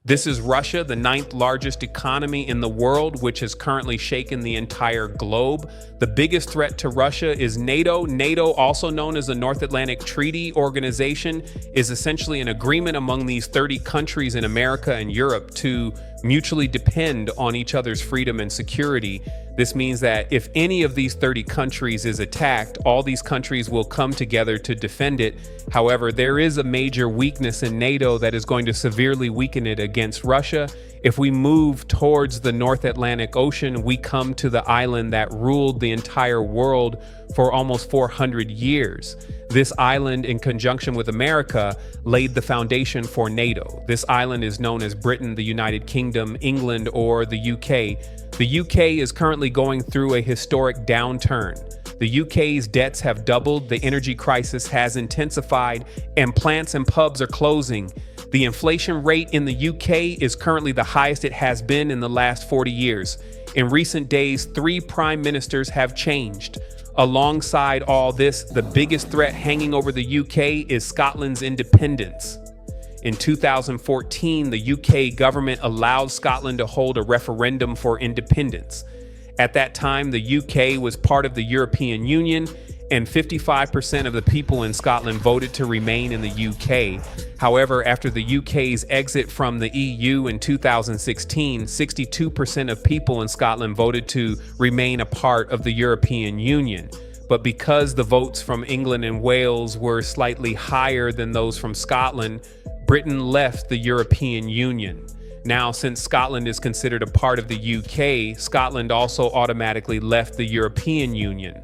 This is Russia, the ninth largest economy in the world, which has currently shaken the entire globe. The biggest threat to Russia is NATO. NATO, also known as the North Atlantic Treaty Organization, is essentially an agreement among these 30 countries in America and Europe to mutually depend on each other's freedom and security. This means that if any of these 30 countries is attacked, all these countries will come together to defend it. However, there is a major weakness in NATO that is going to severely weaken it against Russia. If we move towards the North Atlantic Ocean, we come to the island that ruled the entire world for almost 400 years. This island, in conjunction with America, laid the foundation for NATO. This island is known as Britain, the United Kingdom, England, or the UK. The UK is currently going through a historic downturn. The UK's debts have doubled, the energy crisis has intensified, and plants and pubs are closing. The inflation rate in the UK is currently the highest it has been in the last 40 years. In recent days, 3 prime ministers have changed. Alongside all this, the biggest threat hanging over the UK is Scotland's independence. In 2014, the UK government allowed Scotland to hold a referendum for independence. At that time, the UK was part of the European Union, and 55% of the people in Scotland voted to remain in the UK. However, after the UK's exit from the EU in 2016, 62% of people in Scotland voted to remain a part of the European Union. But because the votes from England and Wales were slightly higher than those from Scotland, Britain left the European Union. Now, since Scotland is considered a part of the UK, Scotland also automatically left the European Union.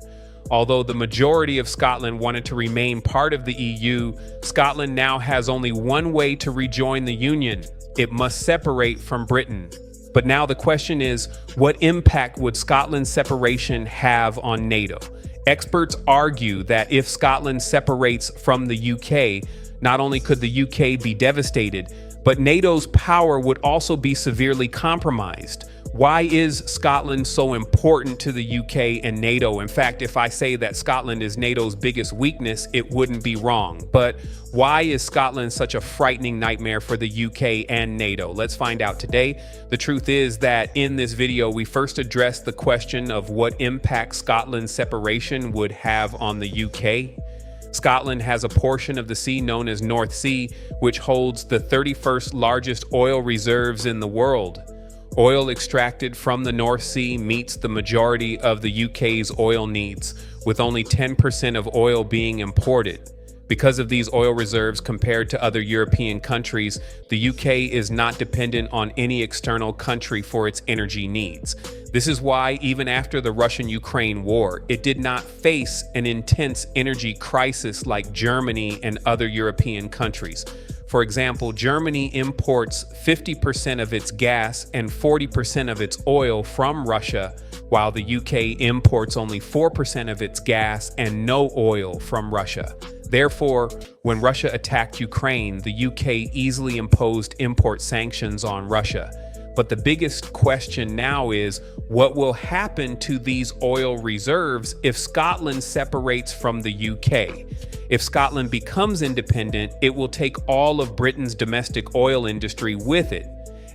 Although the majority of Scotland wanted to remain part of the EU, Scotland now has only one way to rejoin the Union. It must separate from Britain. But now the question is, what impact would Scotland's separation have on NATO? Experts argue that if Scotland separates from the UK, not only could the UK be devastated, but NATO's power would also be severely compromised. Why is Scotland so important to the UK and NATO? In fact, if I say that Scotland is NATO's biggest weakness, it wouldn't be wrong. But why is Scotland such a frightening nightmare for the UK and NATO? Let's find out today. The truth is that in this video, we first addressed the question of what impact Scotland's separation would have on the UK. Scotland has a portion of the sea known as North Sea, which holds the 31st largest oil reserves in the world. Oil extracted from the North Sea meets the majority of the UK's oil needs, with only 10% of oil being imported. Because of these oil reserves compared to other European countries, the UK is not dependent on any external country for its energy needs. This is why, even after the Russian-Ukraine war, it did not face an intense energy crisis like Germany and other European countries. For example, Germany imports 50% of its gas and 40% of its oil from Russia, while the UK imports only 4% of its gas and no oil from Russia. Therefore, when Russia attacked Ukraine, the UK easily imposed import sanctions on Russia. But the biggest question now is, what will happen to these oil reserves if Scotland separates from the UK? If Scotland becomes independent, it will take all of Britain's domestic oil industry with it.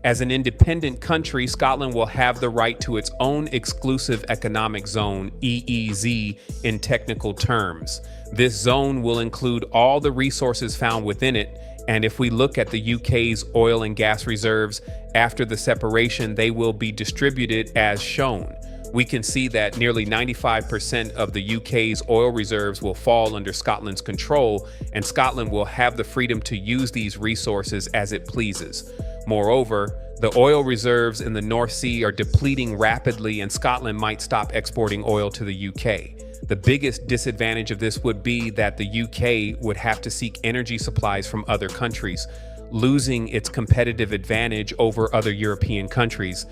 As an independent country, Scotland will have the right to its own exclusive economic zone, EEZ in technical terms. This zone will include all the resources found within it, and if we look at the UK's oil and gas reserves, after the separation, they will be distributed as shown. We can see that nearly 95% of the UK's oil reserves will fall under Scotland's control, and Scotland will have the freedom to use these resources as it pleases. Moreover, the oil reserves in the North Sea are depleting rapidly, and Scotland might stop exporting oil to the UK. The biggest disadvantage of this would be that the UK would have to seek energy supplies from other countries, losing its competitive advantage over other European countries.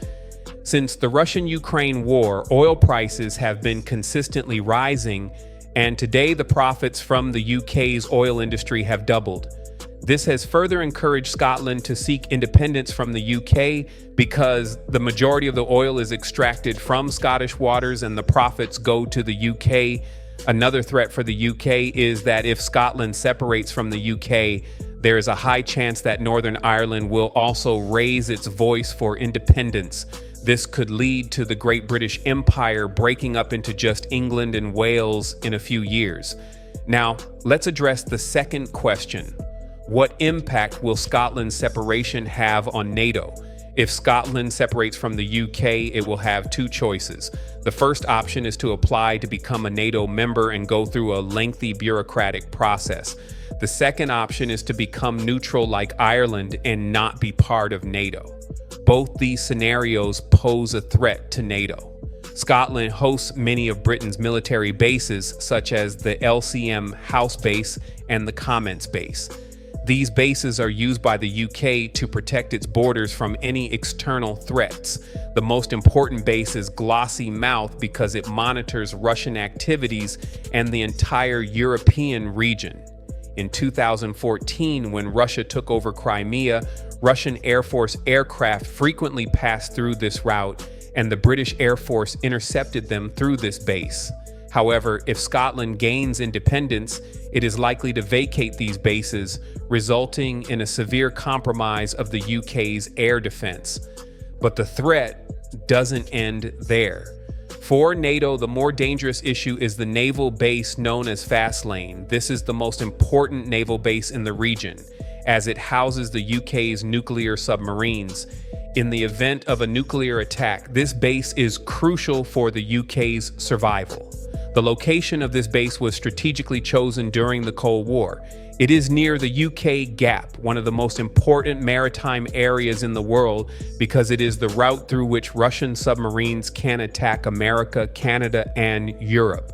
Since the Russian-Ukraine war, oil prices have been consistently rising, and today the profits from the UK's oil industry have doubled. This has further encouraged Scotland to seek independence from the UK because the majority of the oil is extracted from Scottish waters and the profits go to the UK. Another threat for the UK is that if Scotland separates from the UK, there is a high chance that Northern Ireland will also raise its voice for independence. This could lead to the Great British Empire breaking up into just England and Wales in a few years. Now, let's address the second question. What impact will Scotland's separation have on NATO? If Scotland separates from the UK, it will have two choices. The first option is to apply to become a NATO member and go through a lengthy bureaucratic process. The second option is to become neutral like Ireland and not be part of NATO. Both these scenarios pose a threat to NATO. Scotland hosts many of Britain's military bases, such as the LCM House Base and the Comments Base. These bases are used by the UK to protect its borders from any external threats. The most important base is Glossy Mouth because it monitors Russian activities and the entire European region. In 2014, when Russia took over Crimea, Russian Air Force aircraft frequently passed through this route, and the British Air Force intercepted them through this base. However, if Scotland gains independence, it is likely to vacate these bases, resulting in a severe compromise of the UK's air defense. But the threat doesn't end there. For NATO, the more dangerous issue is the naval base known as Faslane. This is the most important naval base in the region, as it houses the UK's nuclear submarines. In the event of a nuclear attack, this base is crucial for the UK's survival. The location of this base was strategically chosen during the Cold War. It is near the UK Gap, one of the most important maritime areas in the world, because it is the route through which Russian submarines can attack America, Canada, and Europe.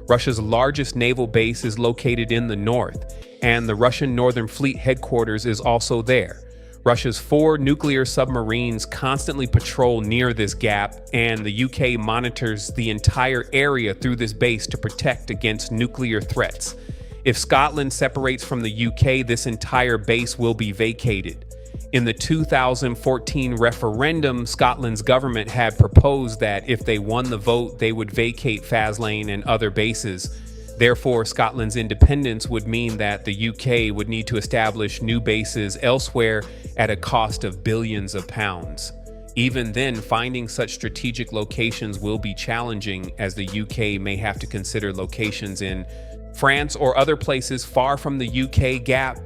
Russia's largest naval base is located in the north, and the Russian Northern Fleet headquarters is also there. Russia's 4 nuclear submarines constantly patrol near this gap, and the UK monitors the entire area through this base to protect against nuclear threats. If Scotland separates from the UK, this entire base will be vacated. In the 2014 referendum, Scotland's government had proposed that if they won the vote, they would vacate Faslane and other bases. Therefore, Scotland's independence would mean that the UK would need to establish new bases elsewhere at a cost of billions of pounds. Even then, finding such strategic locations will be challenging, as the UK may have to consider locations in France or other places far from the UK Gap.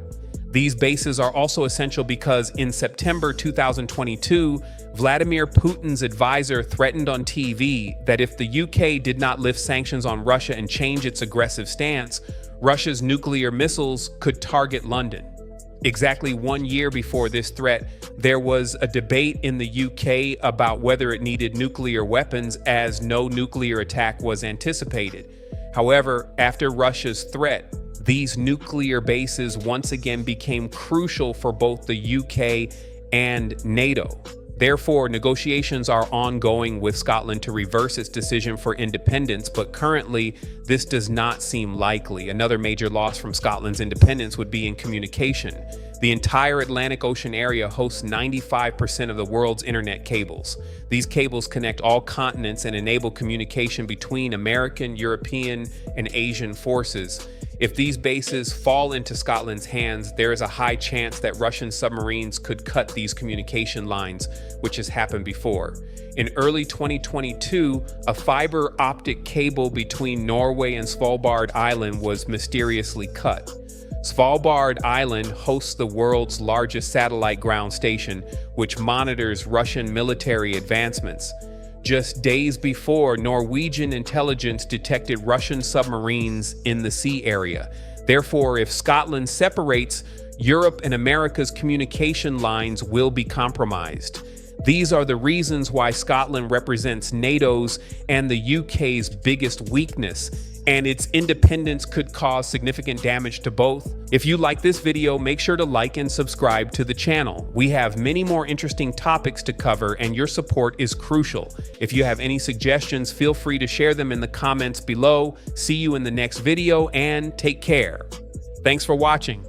These bases are also essential because in September 2022, Vladimir Putin's advisor threatened on TV that if the UK did not lift sanctions on Russia and change its aggressive stance, Russia's nuclear missiles could target London. Exactly 1 year before this threat, there was a debate in the UK about whether it needed nuclear weapons, as no nuclear attack was anticipated. However, after Russia's threat, these nuclear bases once again became crucial for both the UK and NATO. Therefore, negotiations are ongoing with Scotland to reverse its decision for independence, but currently this does not seem likely. Another major loss from Scotland's independence would be in communication. The entire Atlantic Ocean area hosts 95% of the world's internet cables. These cables connect all continents and enable communication between American, European, and Asian forces. If these bases fall into Scotland's hands, there is a high chance that Russian submarines could cut these communication lines, which has happened before. In early 2022, a fiber optic cable between Norway and Svalbard Island was mysteriously cut. Svalbard Island hosts the world's largest satellite ground station, which monitors Russian military advancements. Just days before, Norwegian intelligence detected Russian submarines in the sea area. Therefore, if Scotland separates, Europe and America's communication lines will be compromised. These are the reasons why Scotland represents NATO's and the UK's biggest weakness, and its independence could cause significant damage to both. If you like this video, make sure to like and subscribe to the channel. We have many more interesting topics to cover, and your support is crucial. If you have any suggestions, feel free to share them in the comments below. See you in the next video, and take care. Thanks for watching.